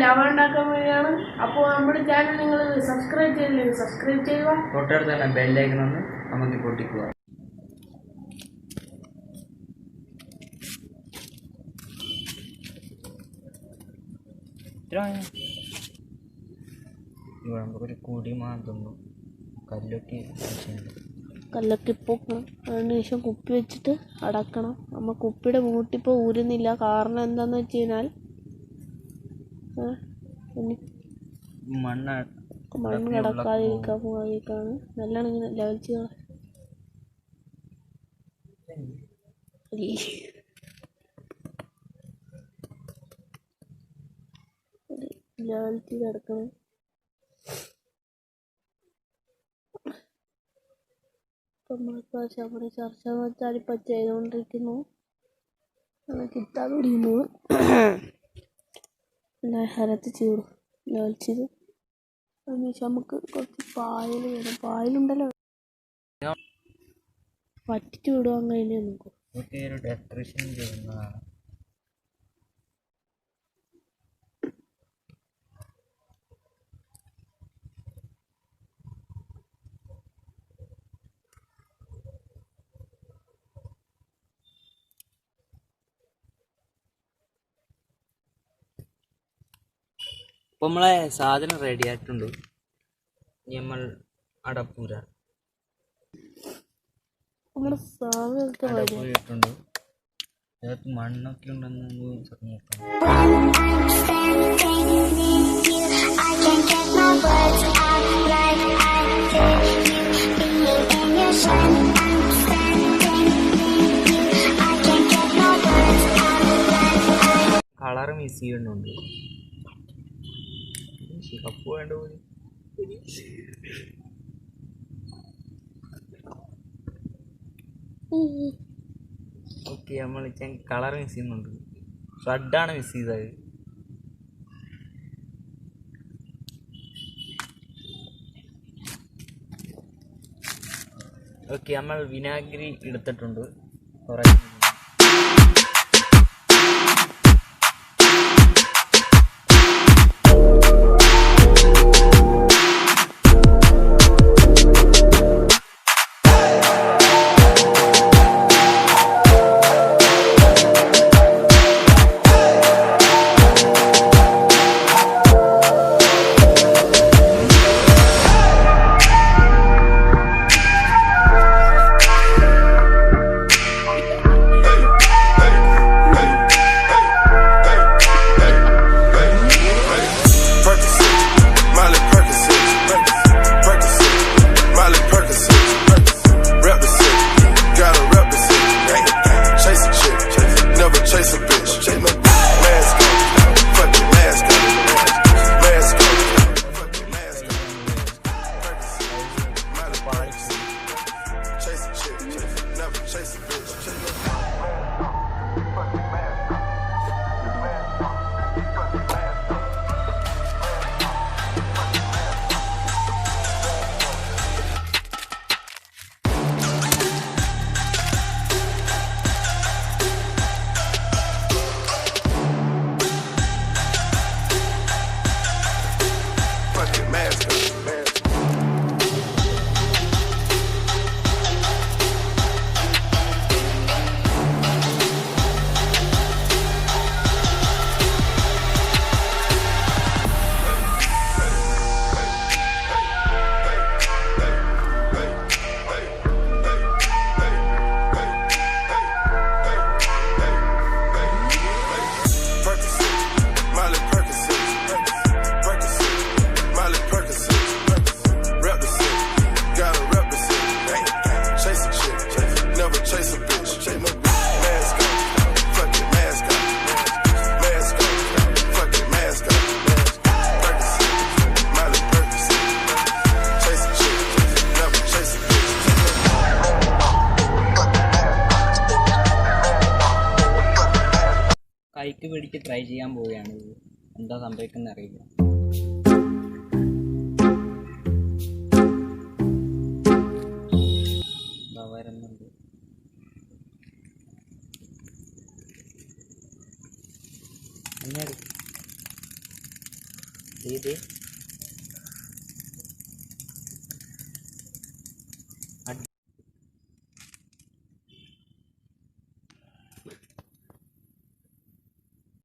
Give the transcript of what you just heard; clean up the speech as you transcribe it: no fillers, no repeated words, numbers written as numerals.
ലവ ഉണ്ടാക്കാൻ വേണ്ടിയാണ്. അപ്പോൾ നമ്മുടെ ചാനൽ നിങ്ങൾ സബ്സ്ക്രൈബ് ചെയ്തില്ലെങ്കിൽ സബ്സ്ക്രൈബ് ചെയ്യുക. തൊട്ടടുത്ത് തന്നെ ബെല്ലൈക്കൺ ഒന്ന് നമുക്ക് പൊട്ടിക്കുക. ഇവിടെ നമുക്കൊരു കുടി മാന്തുന്നു. കല്ലൊക്കെ പൊക്കണം. അതിനുശേഷം കുപ്പി വെച്ചിട്ട് അടക്കണം. നമ്മൾ കുപ്പിയുടെ മൂട്ടിപ്പോൾ ഊരുന്നില്ല. കാരണം എന്താണെന്ന് വെച്ച് കഴിഞ്ഞാൽ മണ്ണ് കിടക്കാതിരിക്കാണ്. നല്ലോണം ഇങ്ങനെ ലെവൽ ചെയ്ത് കിടക്കണം. നമ്മുടെ ചർച്ച വെച്ചാലിപ്പോൾ ചെയ്തുകൊണ്ടിരിക്കുന്നു. കിട്ടാതെ പിടിക്കുന്നു. ഹരത്ത് ചെയ്തു ലെവൽ ചെയ്ത്. അതിനുശേഷം നമുക്ക് കുറച്ച് പായൽ വേണം. പായലുണ്ടല്ലോ, വറ്റിച്ച് വിടുവാൻ കഴിഞ്ഞാൽ നമുക്ക് ഡെക്കറേഷൻ ചെയ്യുന്നതാണ്. ഇപ്പം നമ്മളെ സാധനം റെഡി ആയിട്ടുണ്ട്. നമ്മൾ അടപ്പൂര അടപ്പൂരിട്ടുണ്ട്. അതിനകത്ത് മണ്ണൊക്കെ ഉണ്ടെന്ന് നോക്കാം. കളർ മിസ് ചെയ്യുന്നുണ്ട്. കപ്പ് വേണ്ട പോലെ ഓക്കെ. നമ്മൾ കളർ മിസ് ചെയ്യുന്നുണ്ട്. ഷഡാണ് മിസ് ചെയ്തത്. ഓക്കെ, നമ്മൾ വിനാഗിരി എടുത്തിട്ടുണ്ട് കുറേ. കൈക്ക് പിടിച്ച് ട്രൈ ചെയ്യാൻ പോവുകയാണ്. എന്താ സംഭവിക്കുന്നത് അറിയില്ല. വരുന്നുണ്ട്. ഇത്